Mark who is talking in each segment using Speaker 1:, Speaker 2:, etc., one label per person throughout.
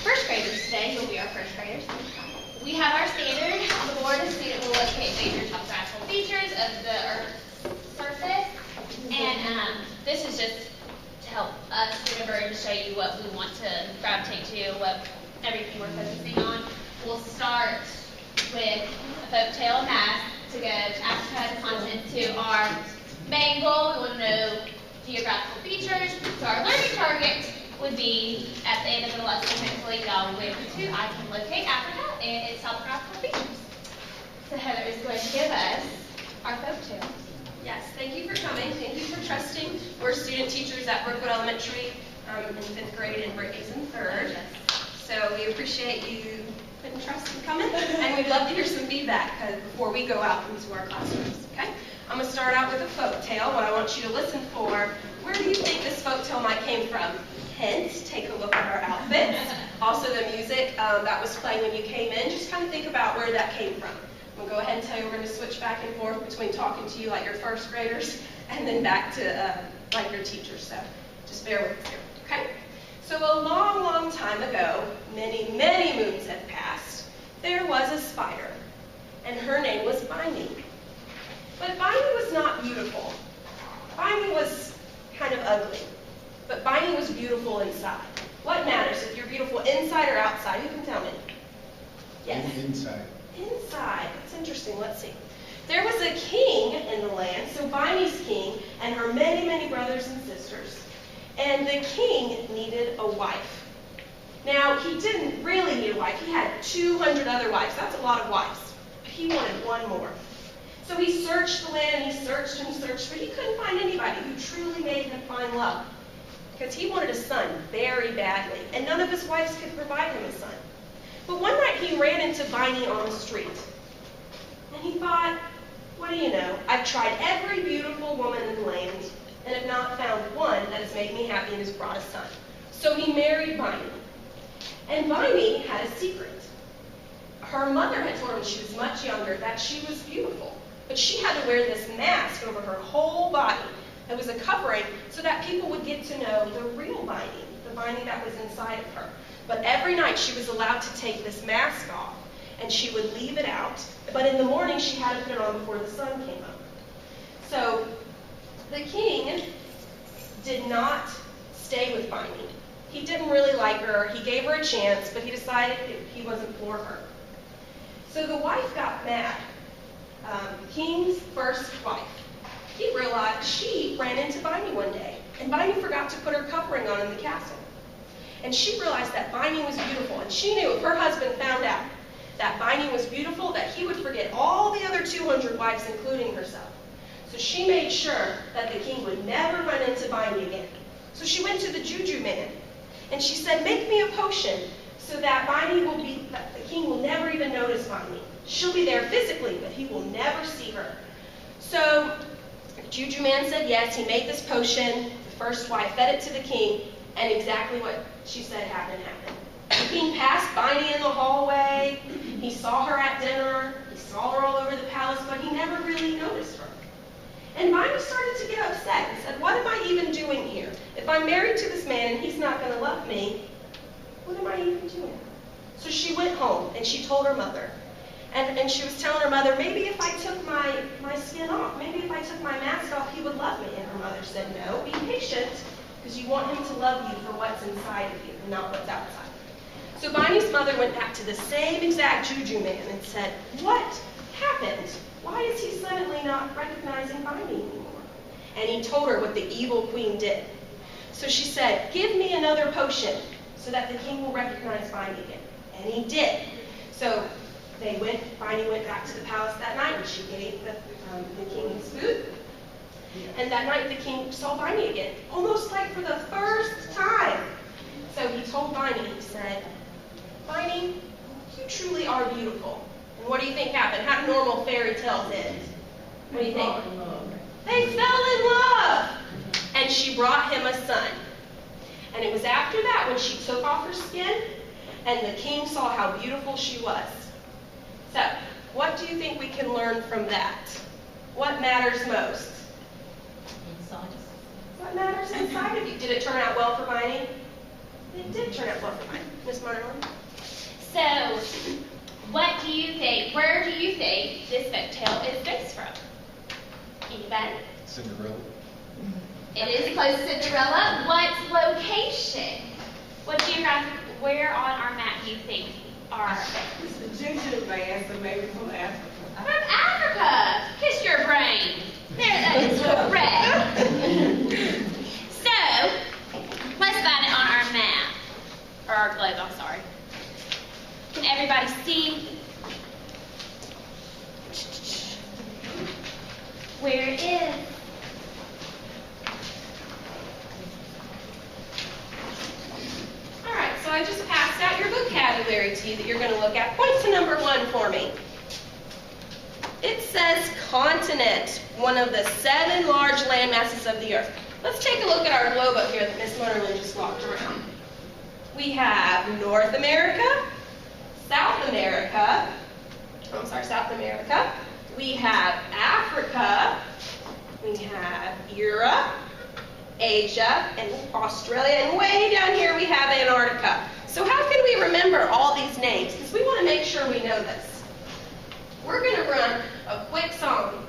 Speaker 1: first graders today, who will be our first graders. We have our standard. On the board, a student will locate major topographical features of the Earth's surface. And this is just to help us remember and show you what we want to gravitate to, what everything we're focusing on. We'll start with a folktale math to go after content to our main goal. We want to know geographical features. So our learning target would be at the end of the lesson, hopefully y'all will be able to. I can locate Africa and its topographical features. So Heather is going to give us our folktale.
Speaker 2: Yes, thank you for coming. Thank you for trusting. We're student teachers at Brookwood Elementary in 5th grade and Brittany's in 3rd. So we appreciate you putting trust in coming, and we'd love to hear some feedback before we go out into our classrooms, okay? I'm going to start out with a folk tale. What I want you to listen for, where do you think this folk tale might came from? Hint, take a look at our outfits. Also the music that was playing when you came in, just kind of think about where that came from. I'm going to go ahead and tell you we're going to switch back and forth between talking to you like your first graders and then back to like your teachers. So just bear with us here, okay? So a long, long time ago, many, many moons have passed, there was a spider, and her name was Bimey. But Bimey was not beautiful. Bimey was kind of ugly, but Bimey was beautiful inside. What matters if you're beautiful inside or outside? Who can tell me? Yes?
Speaker 3: Inside.
Speaker 2: Inside. That's interesting. Let's see. There was a king in the land, so Bimey's king, and her many, many brothers and sisters. And the king needed a wife. Now, he didn't really need a wife. He had 200 other wives. That's a lot of wives. But he wanted one more. So he searched the land, and he searched, but he couldn't find anybody who truly made him find love. Because he wanted a son very badly, and none of his wives could provide him a son. But one night he ran into Bimey on the street. And he thought, what do you know? I've tried every beautiful woman in the land, and have not found one that has made me happy and has brought a son. So he married Bimey. And Bimey had a secret. Her mother had told her when she was much younger that she was beautiful, but she had to wear this mask over her whole body. It was a covering so that people would get to know the real Bimey, the Bimey that was inside of her. But every night she was allowed to take this mask off, and she would leave it out. But in the morning she had to put it on before the sun came up. So the king did not stay with Bimey. He didn't really like her. He gave her a chance, but he decided he wasn't for her. So the wife got mad. King's first wife. He realized she ran into Bimey one day, and Bimey forgot to put her covering on in the castle. And she realized that Bimey was beautiful, and she knew if her husband found out that Bimey was beautiful, that he would forget all the other 200 wives, including herself. So she made sure that the king would never run into Bimey again. So she went to the juju man, and she said, make me a potion so that the king will never even notice Bimey. She'll be there physically, but he will never see her. So the juju man said yes. He made this potion. The first wife fed it to the king, and exactly what she said happened. The king passed Bimey in the hallway. He saw her at dinner. He saw her all over the palace, but he never really noticed her. And Bimey started to get upset and said, what am I even doing here? If I'm married to this man and he's not going to love me, what am I even doing? So she went home and she told her mother. And she was telling her mother, maybe if I took my skin off, maybe if I took my mask off, he would love me. And her mother said, no, be patient, because you want him to love you for what's inside of you and not what's outside. So Bimey's mother went back to the same exact juju man and said, what happened? Why is he suddenly not recognizing Bimey anymore? And he told her what the evil queen did. So she said, give me another potion so that the king will recognize Bimey again. And he did. So Bimey went back to the palace that night, and she gave the king his food. And that night the king saw Bimey again, almost like for the first time. So he told Bimey, he said, Bimey, you truly are beautiful. And what do you think happened? How do normal fairy tales end? What do you think? They fell in love. And she brought him a son. And it was after that when she took off her skin, and the king saw how beautiful she was. So, what do you think we can learn from that? What matters most?
Speaker 4: Inside.
Speaker 2: What matters inside of you? Did it turn out well for Bimey? It did turn out well for mine. Miss Marlin?
Speaker 1: So, what do you think, where do you think this folktale is based from? Anybody?
Speaker 3: Cinderella.
Speaker 1: It is close to Cinderella. What location? What geographic, where on our map do you think are
Speaker 4: It's the Gingerland, so maybe from Africa.
Speaker 1: from Africa? Kiss your brain. There, that is correct. So, let's find it on our map. Or our globe, I'm sorry. Can everybody see where it is?
Speaker 2: All right, so I just passed out your vocabulary to you that you're going to look at. Point to number 1 for me. It says continent, one of the 7 large land masses of the earth. Let's take a look at our globe up here that Miss Munnerlin just walked around. We have North America, South America. We have Africa. We have Europe, Asia, and Australia, and way down here we have Antarctica. So how can we remember all these names? Because we want to make sure we know this. We're going to run a quick song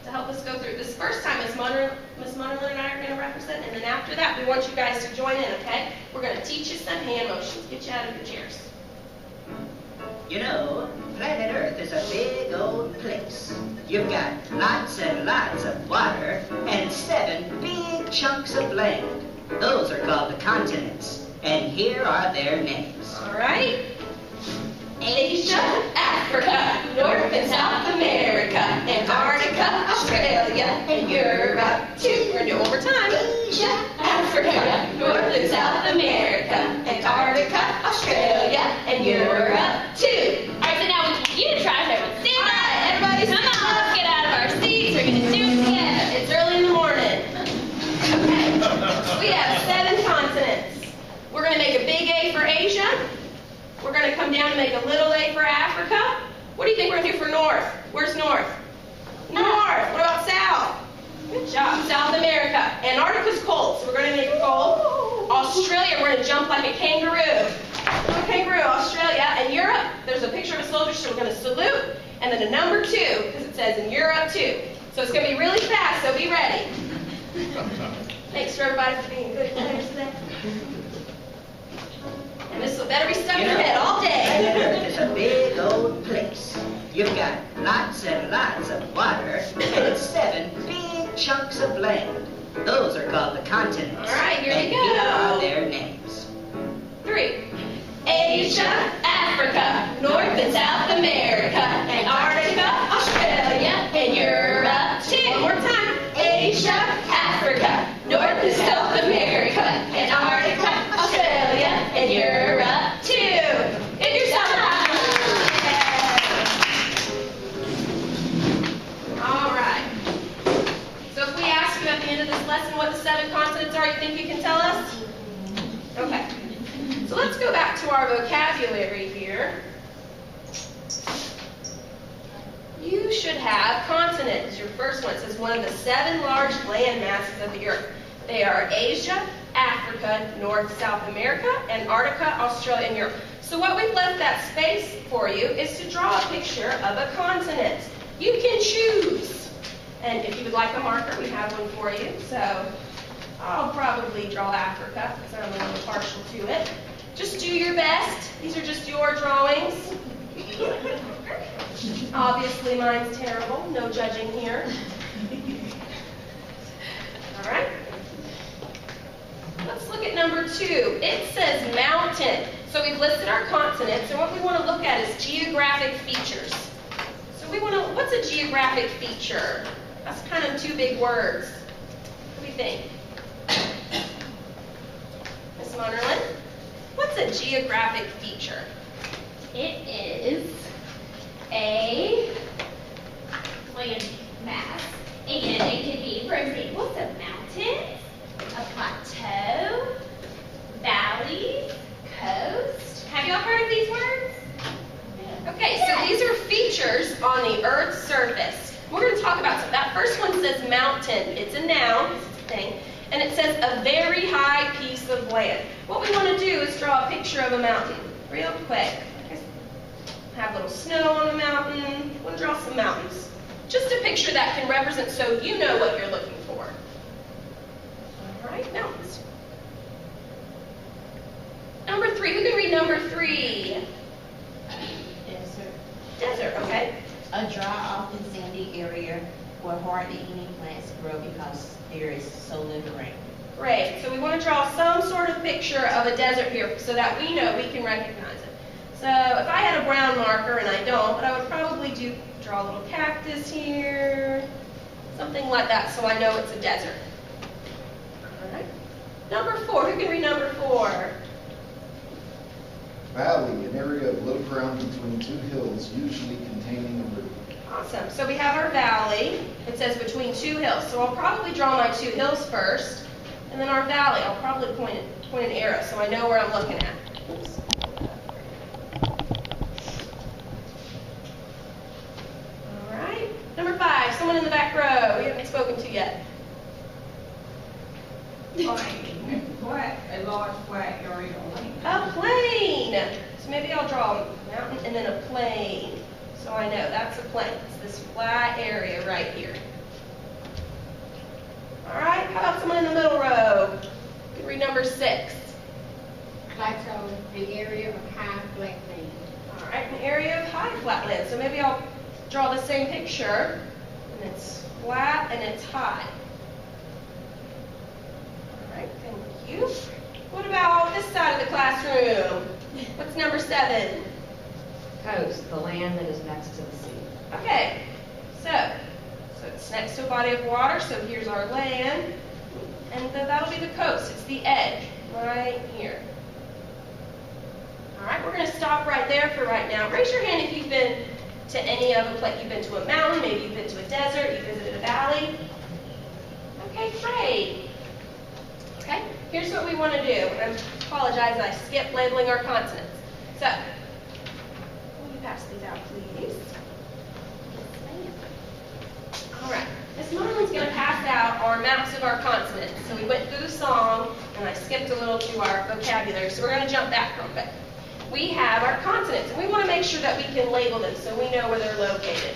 Speaker 2: to help us go through this. First time, Miss Munnerlin and I are going to represent, and then after that, we want you guys to join in, okay? We're going to teach you some hand motions. Get you out of your chairs.
Speaker 5: You know, planet Earth is a big old place. You've got lots and lots of water and 7 big chunks of land. Those are called the continents. And here are their names.
Speaker 2: All right? Asia, Africa, North and South America, Antarctica, Australia, and Europe, too. We're going to do it one more time. Asia, Africa, North and South America, Antarctica, Australia, and Europe, too.
Speaker 1: All right, so now you try it. Everyone stand
Speaker 2: All
Speaker 1: up.
Speaker 2: right, everybody
Speaker 1: Come
Speaker 2: stand
Speaker 1: on,
Speaker 2: up.
Speaker 1: let's get out of our seats. We're going to do it together.
Speaker 2: It's early in the morning. Okay. We have 7 continents. We're going to make a big A for Asia. We're going to come down and make a little A for Africa. What do you think we're going to do for North? Where's North? North. What about South? Good job. South America. Antarctica's cold, so we're going to make it cold. Australia, we're going to jump like a kangaroo. Kangaroo, Australia. And Europe, there's a picture of a soldier, so we're going to salute. And then a number 2, because it says in Europe too. So it's going to be really fast, so be ready. Thanks for everybody for being good players today. And this will better be stuck in your head all
Speaker 5: Planet
Speaker 2: day.
Speaker 5: Earth is a big old place. You've got lots and lots of water and 7 big chunks of land. Those are called the continents.
Speaker 2: All right, here
Speaker 5: and
Speaker 2: we
Speaker 5: here
Speaker 2: go.
Speaker 5: are their names.
Speaker 2: 3. Asia, Africa, North and South America, Antarctica, Australia, and Europe too. One more time. Asia, Africa, North and South America, Antarctica, Australia, and Europe too. Get yourself out. All right. So if we ask you at the end of this lesson what the 7 continents are, you think you can tell us? Okay. So let's go back to our vocabulary here. You should have continent as your first one. It says one of the 7 large land masses of the earth. They are Asia, Africa, North, South America, Antarctica, Australia, and Europe. So what we've left that space for you is to draw a picture of a continent. You can choose. And if you would like a marker, we have one for you. So I'll probably draw Africa because I'm a little partial to it. Just do your best. These are just your drawings. Obviously, mine's terrible. No judging here. All right. Let's look at number 2. It says mountain. So we've listed our continents, and what we want to look at is geographic features. So we want to, what's a geographic feature? That's kind of 2 big words. What do you think? Ms. Munnerlin? What's a geographic feature?
Speaker 1: It is a land mass. And it could be, for example, some mountains, a plateau, valleys, coast. Have you all heard of these words?
Speaker 2: Okay, so these are features on the Earth's surface. We're going to talk about some. That first one says mountain. It's a noun, it's a thing. And it says a very high piece of land. What we want to do is draw a picture of a mountain real quick. Have a little snow on the mountain. We'll draw some mountains. Just a picture that can represent so you know what you're looking for. All right, mountains. Number 3, who can read number 3?
Speaker 3: Desert.
Speaker 2: Desert, okay.
Speaker 3: A dry, often sandy area where hardly any plants grow because there is so little rain.
Speaker 2: Great. So we want to draw some sort of picture of a desert here so that we know we can recognize it. So if I had a brown marker, and I don't, but I would probably draw a little cactus here, something like that, so I know it's a desert. All right. Number 4, who can read number 4?
Speaker 6: Valley, an area of low ground between two hills, usually containing a river.
Speaker 2: Awesome. So we have our valley. It says between 2 hills. So I'll probably draw my 2 hills first, and then our valley. I'll probably point an arrow so I know where I'm looking at. Oops. All right. Number 5, someone in the back row we haven't spoken to yet.
Speaker 4: Plain, flat, a large flat area of land.
Speaker 2: A plain. So maybe I'll draw a mountain and then a plain. So I know that's a plain. It's this flat area right here. All right, how about someone in the middle row? You can read number 6.
Speaker 7: Plateau, an area of high flat land.
Speaker 2: All right, an area of high flatland. So maybe I'll draw the same picture. And it's flat and it's high. All right, thank you. What about this side of the classroom? What's number 7?
Speaker 8: Coast, the land that is next to the sea.
Speaker 2: Okay, so it's next to a body of water, so here's our land, and that'll be the coast. It's the edge, right here. All right, we're going to stop right there for right now. Raise your hand if you've been to any of them, like you've been to a mountain, maybe you've been to a desert, you visited a valley. Okay, great. Okay, here's what we want to do. I apologize, I skipped labeling our consonants. So, pass these out, please. All right, Miss Marlin's going to pass out our maps of our consonants. So we went through the song, and I skipped a little to our vocabulary, so we're going to jump back real quick. We have our consonants, and we want to make sure that we can label them so we know where they're located.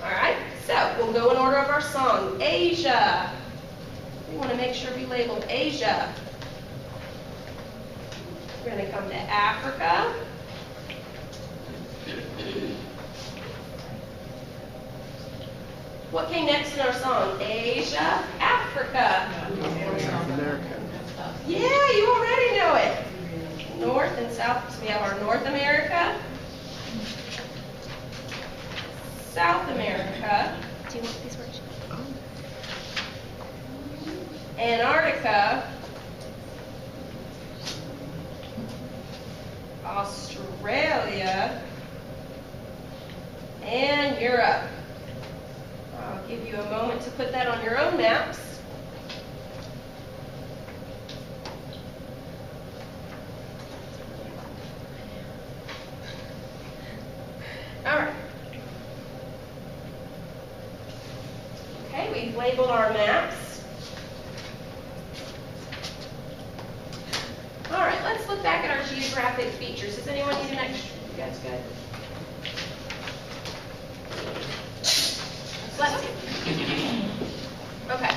Speaker 2: All right, so we'll go in order of our song. Asia. We want to make sure we labeled Asia. We're going to come to Africa. What came next in our song? Asia, Africa.
Speaker 6: America.
Speaker 2: Yeah, you already know it. North and South. So we have our North America, South America.
Speaker 1: Do you want these words?
Speaker 2: Antarctica, Australia, and Europe. I'll give you a moment to put that on your own maps. All right. Okay, we've labeled our maps. All right, let's look back at our geographic features. Does anyone need an extra? You guys good? Let's see. Okay.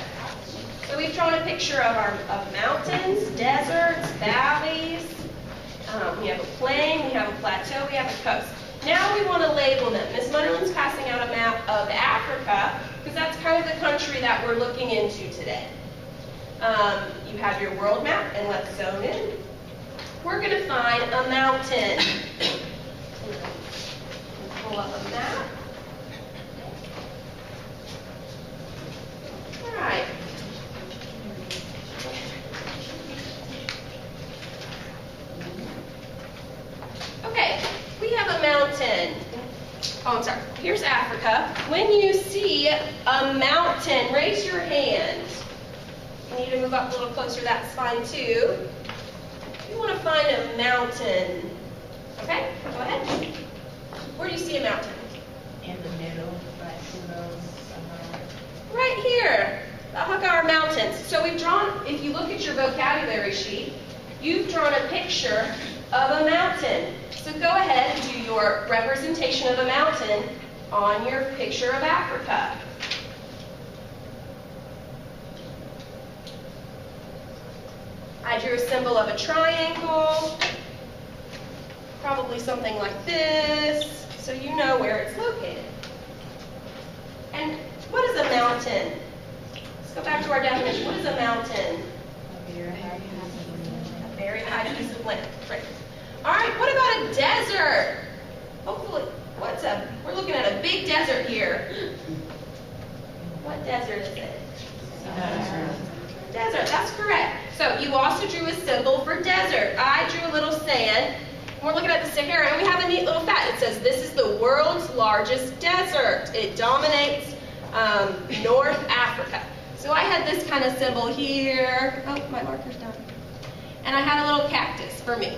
Speaker 2: So we've drawn a picture of mountains, deserts, valleys. We have a plain, we have a plateau, we have a coast. Now we want to label them. Ms. Munderland's passing out a map of Africa because that's kind of the country that we're looking into today. You have your world map, and let's zone in. We're going to find a mountain. Pull up a map. All right. Okay, we have a mountain. Oh, I'm sorry. Here's Africa. When you see a mountain, raise your hand. I need to move up a little closer. That's fine too. You want to find a mountain. Okay, go ahead. Where do you see a mountain?
Speaker 3: In the middle, right below summer.
Speaker 2: Right here. our mountains. So we've drawn, if you look at your vocabulary sheet, you've drawn a picture of a mountain. So go ahead and do your representation of a mountain on your picture of Africa. I drew a symbol of a triangle, probably something like this, so you know where it's located. And what is a mountain? Let's go back to our definition. What is a mountain? A very high piece of land. Great. All right, what about a desert? Hopefully, we're looking at a big desert here. What desert is it? Desert, that's correct. So you also drew a symbol for desert. I drew a little sand. We're looking at the Sahara, and we have a neat little fact. It says this is the world's largest desert. It dominates North Africa. So I had this kind of symbol here. Oh, my marker's done. And I had a little cactus for me.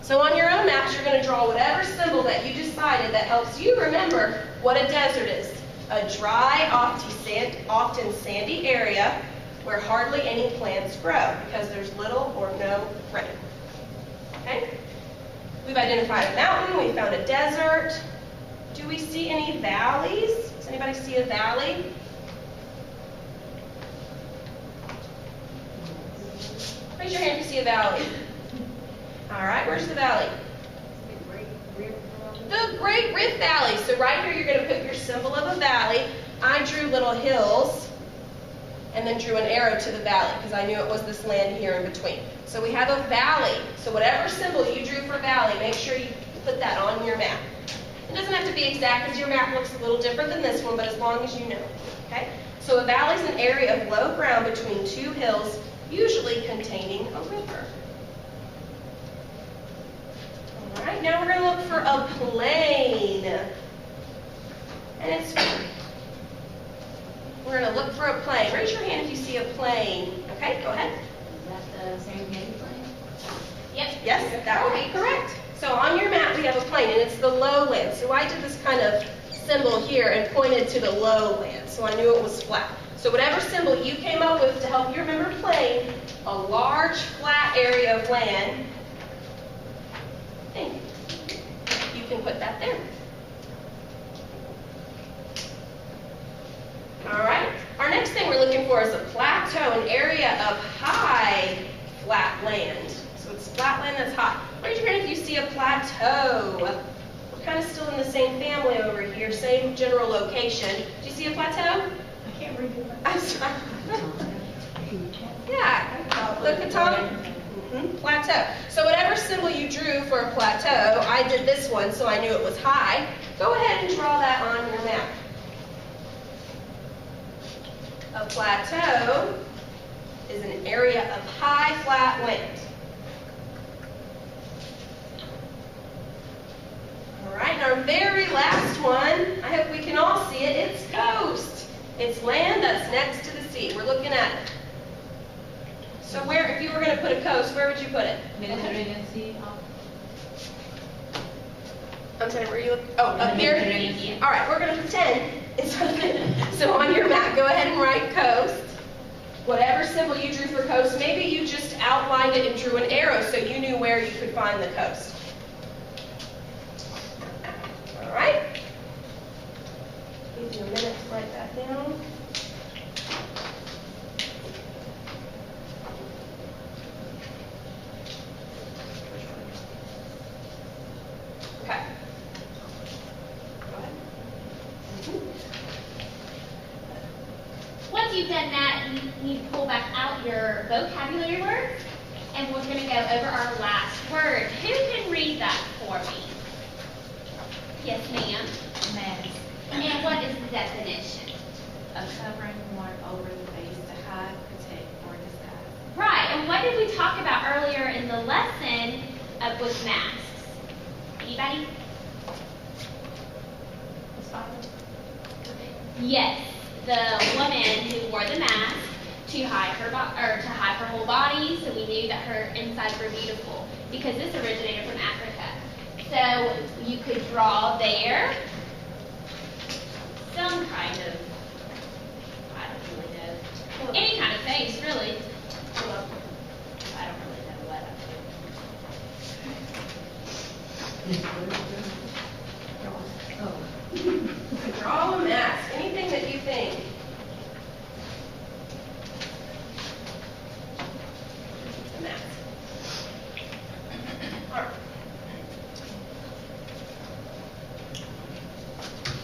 Speaker 2: So on your own maps, you're going to draw whatever symbol that you decided that helps you remember what a desert is. A dry, often sandy area where hardly any plants grow because there's little or no rain. Okay? We've identified a mountain, we found a desert. Do we see any valleys? Does anybody see a valley? Raise your hand if you see a valley. All right, where's the valley? The Great Rift Valley. So right here, you're going to put your symbol of a valley. I drew little hills and then drew an arrow to the valley because I knew it was this land here in between. So we have a valley. So whatever symbol you drew for valley, make sure you put that on your map. It doesn't have to be exact because your map looks a little different than this one, but as long as you know. Okay? So a valley is an area of low ground between two hills, usually containing a river. All right, now we're going to look for a plain. And we're going to look for a plain. Raise your hand if you see a plain. Okay, go ahead.
Speaker 3: Is that the same candy plain?
Speaker 1: Yep.
Speaker 2: Yes, that would be correct. So on your map we have a plain, and it's the lowland. So I did this kind of symbol here and pointed to the lowland, so I knew it was flat. So whatever symbol you came up with to help you remember plain, a large flat area of land, and you can put that there. All right, our next thing we're looking for is a plateau, an area of high flat land. So it's flat land that's high. Raise your hand if you see a plateau. We're kind of still in the same family over here, same general location. Do you see a plateau?
Speaker 7: I can't read it.
Speaker 2: I'm sorry. Yeah, the Katana plateau. So whatever symbol you drew for a plateau, I did this one so I knew it was high. Go ahead and draw that on your map. A plateau is an area of high flat land. All right, and our very last one, I hope we can all see it, it's coast. It's land that's next to the sea. We're looking at it. So where, if you were going to put a coast, where would you put it?
Speaker 3: Mediterranean Sea.
Speaker 2: I'm sorry, where are you looking? Oh, up here?
Speaker 1: Mediterranean.
Speaker 2: All right, we're going to pretend it's up there. So on your map, go ahead and write coast. Whatever symbol you drew for coast, maybe you just outlined it and drew an arrow so you knew where you could find the coast. All right. Give you a minute to write that down. Okay. Go ahead.
Speaker 1: Once you've done that, you need to pull back out your vocabulary words, and we're going to go over our last word. Who can read that for me? Yes, ma'am.
Speaker 9: Mask.
Speaker 1: And what is the definition?
Speaker 9: A covering worn over the face to hide, protect, or disguise.
Speaker 1: Right, and what did we talk about earlier in the lesson with masks? Anybody? Yes, the woman who wore the mask to hide her whole body, so we knew that her insides were beautiful, because this originated from Africa. So you could draw there some kind of, I don't really know, Any kind of face, really.
Speaker 2: Hello.
Speaker 1: I don't really know what
Speaker 2: Draw a mask. Anything that you think. A mask. All right.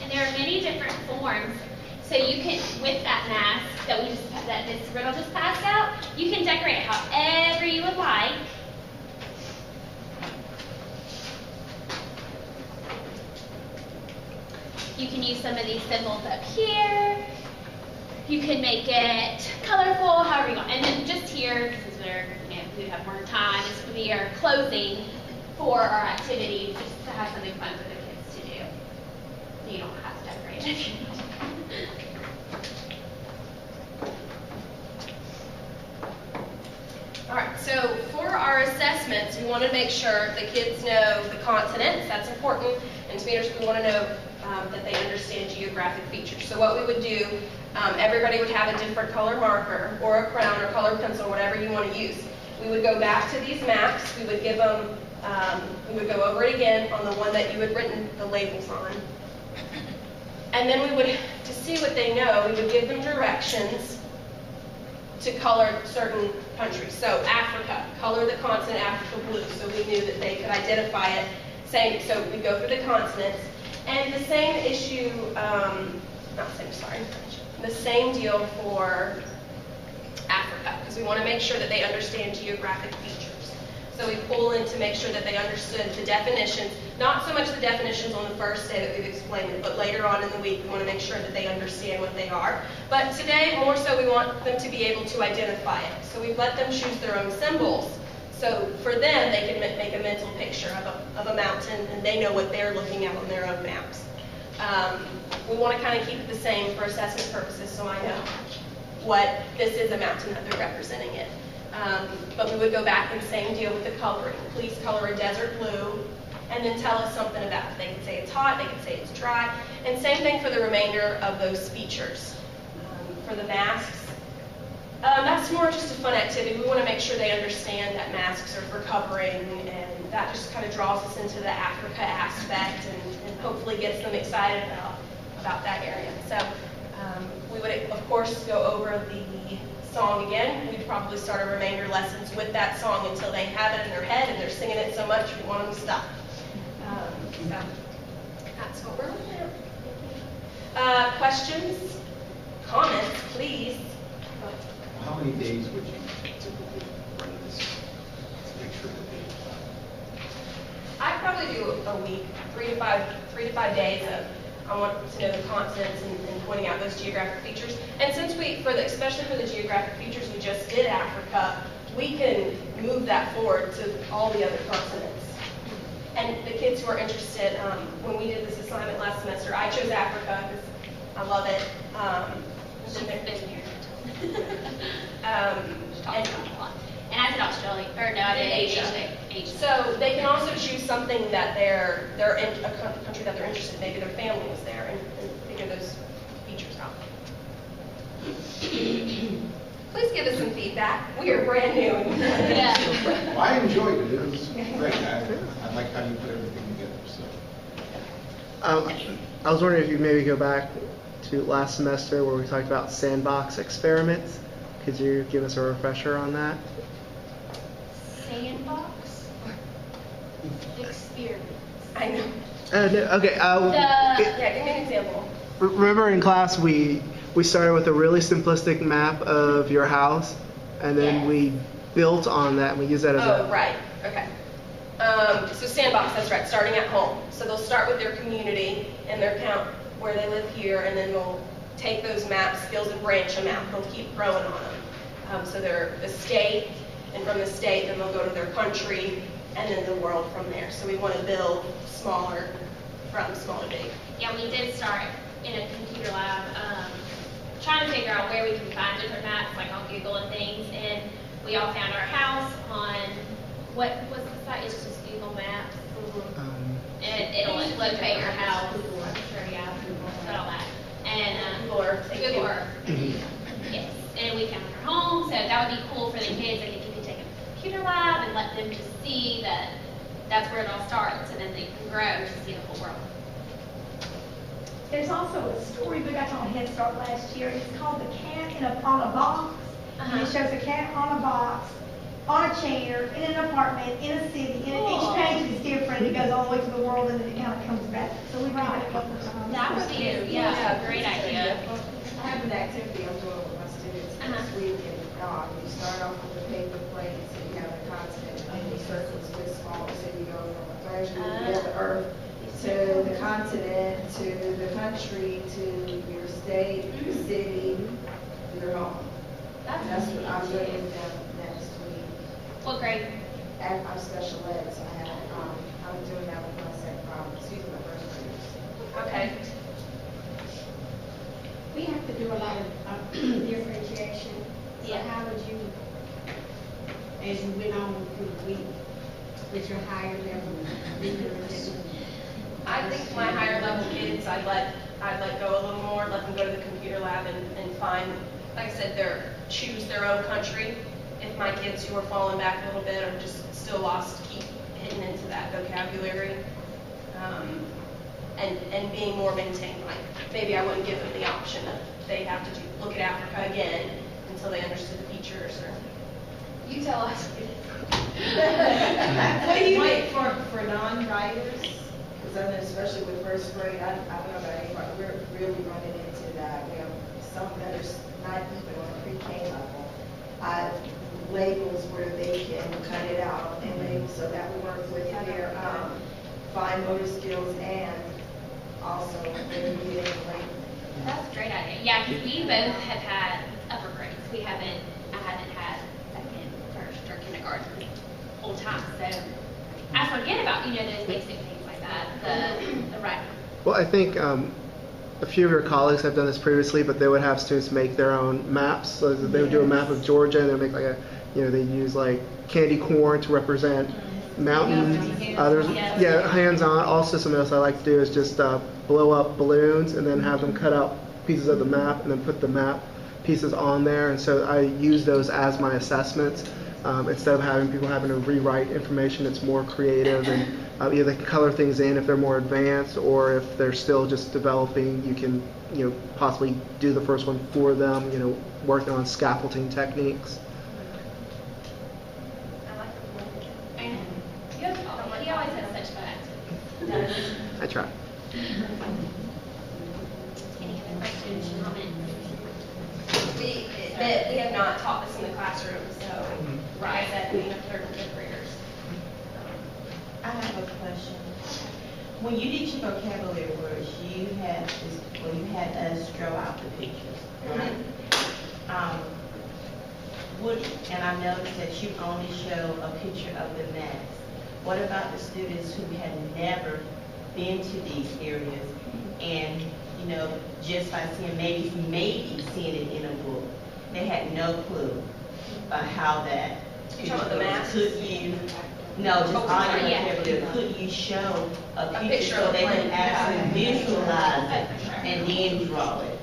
Speaker 1: And there are many different forms. So you can, with that mask that this riddle just passed out, you can decorate it however you would like. You can use some of these symbols up here. You can make it colorful, however you want. And then just here, since we have more time, this would be our closing for our activity, just to have something fun for the kids to do. You don't have to decorate it if you don't.
Speaker 2: All right, so for our assessments, we want to make sure the kids know the continents. That's important. And to meters, we want to know that they understand geographic features. So what we would do, everybody would have a different color marker or a crayon or colored pencil, whatever you want to use. We would go back to these maps. We would give them, we would go over it again on the one that you had written the labels on. And then we would, to see what they know, we would give them directions to color certain countries. So Africa, color the continent Africa blue, so we knew that they could identify it. Same, so we go through the continents. And the same issue, the same deal for Africa, because we want to make sure that they understand geographic features. So we pull in to make sure that they understood the definitions, not so much the definitions on the first day that we've explained it, but later on in the week we want to make sure that they understand what they are. But today, more so, we want them to be able to identify it. So we've let them choose their own symbols. So for them, they can make a mental picture of a mountain, and they know what they're looking at on their own maps. We want to kind of keep it the same for assessment purposes, so I know what this is a mountain that they're representing it. But we would go back and same deal with the coloring. Please color a desert blue, and then tell us something about it. They could say it's hot, they could say it's dry, and same thing for the remainder of those features. For the masks, that's more just a fun activity. We want to make sure they understand that masks are for covering, and that just kind of draws us into the Africa aspect and hopefully gets them excited about that area. So we would, of course, go over the song again. We'd probably start our remainder lessons with that song until they have it in their head and they're singing it so much we want them to stop. So that's what we're looking at. Questions? Comments, please?
Speaker 6: How many days would you typically run this to make sure that they?
Speaker 2: I'd probably do a week, 3 to 5 days of I want to know the continents and pointing out those geographic features. And since especially for the geographic features, we just did Africa, we can move that forward to all the other continents. And the kids who are interested, when we did this assignment last semester, I chose Africa because I love it.
Speaker 1: And I did Australia, or no, I did Asia.
Speaker 2: So they can also choose something that they're in a country that they're interested in. Maybe their family was there and figure those features out. Please give us some feedback. We are brand new.
Speaker 1: Yeah.
Speaker 6: Well, I enjoyed it. It was great. I like how you put everything together. So.
Speaker 10: I was wondering if you maybe go back to last semester where we talked about sandbox experiments. Could you give us a refresher on that?
Speaker 1: Sandbox experiments.
Speaker 2: I know.
Speaker 10: No, okay.
Speaker 2: Yeah, give me an example.
Speaker 10: Remember in class we started with a really simplistic map of your house, and then
Speaker 1: Yes.
Speaker 10: we built on that and we used that as
Speaker 2: Oh, right. Okay. So sandbox, that's right, starting at home. So they'll start with their community and their count where they live here, and then they'll take those map skills and branch them out. They'll keep growing on them. So they're the state, and from the state, then they'll go to their country, and then the world from there. So we want to build smaller, from small to big.
Speaker 1: Yeah, we did start in a computer lab, trying to figure out where we can find different maps, like on Google and things, and we all found our house on, what was the site? It's just Google Maps. And it'll locate your house. I'm sure, yeah, all that. And
Speaker 2: Google Earth.
Speaker 1: Google Earth. Yes. And we found her home, so that would be cool for the kids, like if you could take a computer lab and let them just see that that's where it all starts, and then they can grow to see the whole world.
Speaker 11: There's also a story we got on Head Start last year. It's called The Cat on a Box. And it shows a cat on a box, on a chair, in an apartment, in a city, and each page is different. It goes all the way to the world, and then it kind of comes back. So we read it a couple of times.
Speaker 1: That would be, yeah, a great idea.
Speaker 4: I have an activity I'm doing with my students this week, and you start off with the paper plates, and you have the continent, and the circles with small, so you go from a version of the earth to the continent, to the country, to your state, your city, your home. That's what I'm doing with them next week.
Speaker 1: What grade?
Speaker 4: At my special ed, so I'm doing that with my my first graders.
Speaker 2: Okay.
Speaker 7: We have to do a lot of differentiation. So
Speaker 1: Yeah.
Speaker 7: how would you, as you went on through the week, with your higher level readers?
Speaker 2: I think my higher level kids, I'd let go a little more, let them go to the computer lab and find, like I said, choose their own country. If my kids who are falling back a little bit are just still lost, keep hitting into that vocabulary. And being more maintained, like maybe I wouldn't give them the option of they have to look at Africa again until they understood the features. Or you tell us. What do you think
Speaker 4: for non-writers? Because I know especially with first grade, I don't know about anybody, we're really running into that. We have some that are not even on a pre-K level. Labels where they can cut it out and label so that will work with their fine motor skills and also their reading and language.
Speaker 1: That's a great idea. Yeah, because we both have had upper grades. I haven't had second, first, or kindergarten whole time. So I forget about, those basic things like that, the writing.
Speaker 10: Well, I think a few of your colleagues have done this previously, but they would have students make their own maps. So they would do a map of Georgia, and they would make they use like candy corn to represent mountains. Others, hands-on. Also, something else I like to do is just blow up balloons and then have them cut out pieces of the map and then put the map pieces on there. And so I use those as my assessments. Instead of having people having to rewrite information, it's more creative, and either they can color things in if they're more advanced, or if they're still just developing, you can possibly do the first one for them, working on scaffolding techniques.
Speaker 1: I know. He always has such fun activities.
Speaker 10: I try.
Speaker 1: Any other questions, comments?
Speaker 2: We have not taught this in the classroom, so like I said, we have third and fifth graders.
Speaker 3: I have a question. When you did your vocabulary words, you had us draw out the pictures, right? And I noticed that you only show a picture of the maps. What about the students who had never been to these areas and, just by seeing, maybe seeing it in a book, they had no clue about how that.
Speaker 2: You talking about the maps?
Speaker 3: Could you? No, just on your vocabulary. Could you show a picture so they can actually visualize it and then draw it?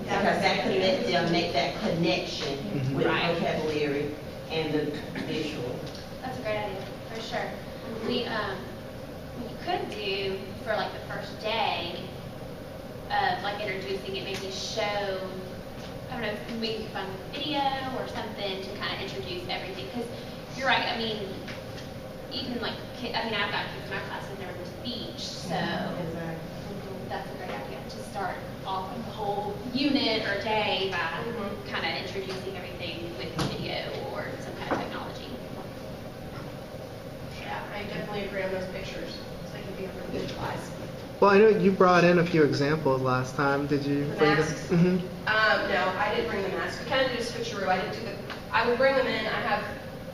Speaker 3: Because that could let them make that connection with the vocabulary and the visual.
Speaker 1: That's a great idea, for sure. We could do for like the first day of like introducing it, maybe show, I don't know, maybe fun video or something to kind of introduce everything. Because you're right, even like I've got kids in my class who've never been to the beach, so that's a great idea to start off the whole unit or day by kind of introducing everything with video or some kind of technology.
Speaker 2: Yeah, I definitely agree on those pictures, so they can be able to visualize.
Speaker 10: Well, I know you brought in a few examples last time. Did you bring them? Mm-hmm.
Speaker 2: No, I didn't bring the masks. We kind of did a switcheroo. I would bring them in. I have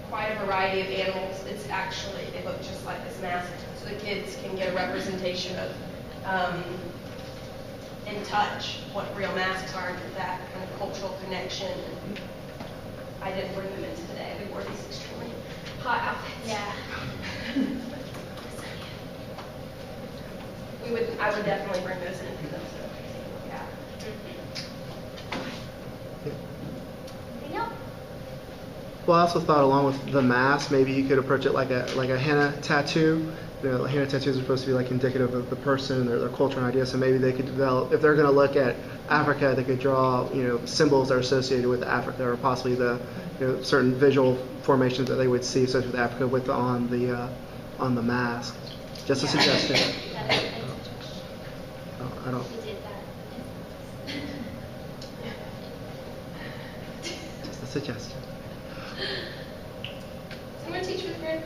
Speaker 2: quite a variety of animals. They look just like this mask, so the kids can get a representation of, in touch, what real masks are, and that kind of cultural connection. And I didn't bring them in today. We wore these extremely hot outfits.
Speaker 1: Yeah.
Speaker 2: I would definitely bring those in for them. So, yeah.
Speaker 10: Well, I also thought along with the mask, maybe you could approach it like a henna tattoo. You know, henna tattoos are supposed to be like indicative of the person, their culture and ideas. So maybe they could develop, if they're going to look at Africa, they could draw, you know, symbols that are associated with Africa, or possibly the, you know, certain visual formations that they would see associated with Africa with on the mask. Just a suggestion. I don't.
Speaker 1: We did that.
Speaker 10: Just a suggestion.
Speaker 2: Someone teach with Greg?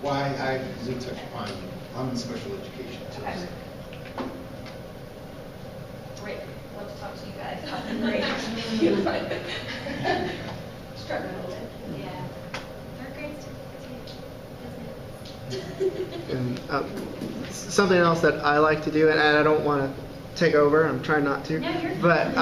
Speaker 6: Why I did touch upon, I'm in special education too.
Speaker 2: Okay. Great. Love to talk to you guys. Great. Struggling a little bit.
Speaker 1: Yeah. Third grade's
Speaker 10: And something else that I like to do, and I don't want to take over, I'm trying not to,
Speaker 1: No, you're fine.
Speaker 10: but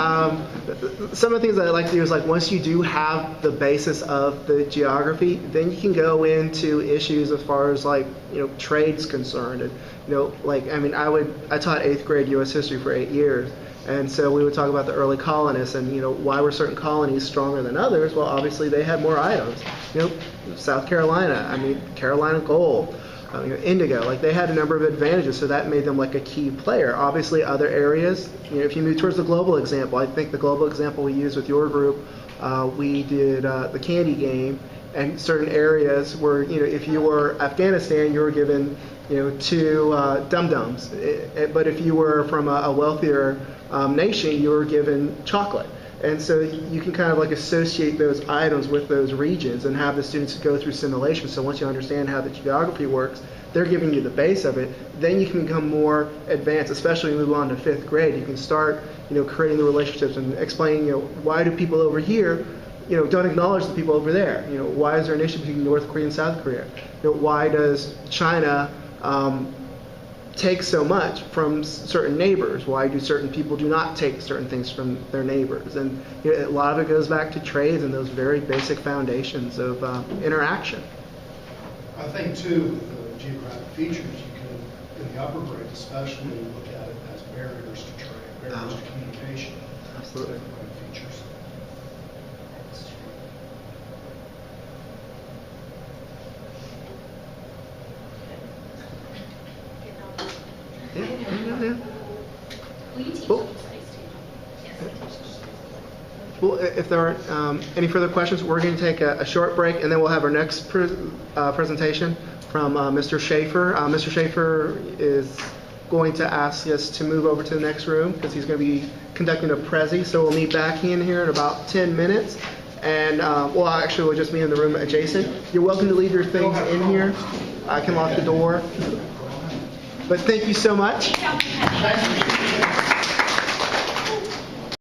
Speaker 10: some of the things that I like to do is, like, once you do have the basis of the geography, then you can go into issues as far as, like, you know, trade's concerned. And, you know, like, I mean, I taught 8th grade U.S. history for 8 years. And so we would talk about the early colonists and, you know, why were certain colonies stronger than others? Well, obviously they had more items. You know, South Carolina, I mean, Carolina gold, you know, indigo, like they had a number of advantages, so that made them like a key player. Obviously other areas, you know, if you move towards the global example, I think the global example we used with your group, we did the candy game, and certain areas where, you know, if you were Afghanistan, you were given, you know, 2 dum-dums. But if you were from a wealthier nation, you were given chocolate. And so you can kind of like associate those items with those regions and have the students go through simulation. So once you understand how the geography works, they're giving you the base of it. Then you can become more advanced, especially when you move on to 5th grade. You can start, you know, creating the relationships and explaining, you know, why do people over here, you know, don't acknowledge the people over there? You know, why is there an issue between North Korea and South Korea? You know, why does China take so much from certain neighbors? Why do certain people do not take certain things from their neighbors? And, you know, a lot of it goes back to trades and those very basic foundations of interaction.
Speaker 12: I think too, with the geographic features, you can, in the upper grades especially, look at it as barriers to trade, barriers to communication.
Speaker 10: Absolutely.
Speaker 12: Features.
Speaker 10: Yeah.
Speaker 1: Will you teach
Speaker 10: Cool.
Speaker 1: social studies too? Yes.
Speaker 10: Well, if there aren't any further questions, we're going to take a short break, and then we'll have our next presentation from Mr. Schaefer. Mr. Schaefer is going to ask us to move over to the next room because he's going to be conducting a Prezi. So we'll meet back in here in about 10 minutes. And, well, actually, we'll just be in the room adjacent. You're welcome to leave your things in here. I can lock the door. But thank you so much.
Speaker 1: Thank you.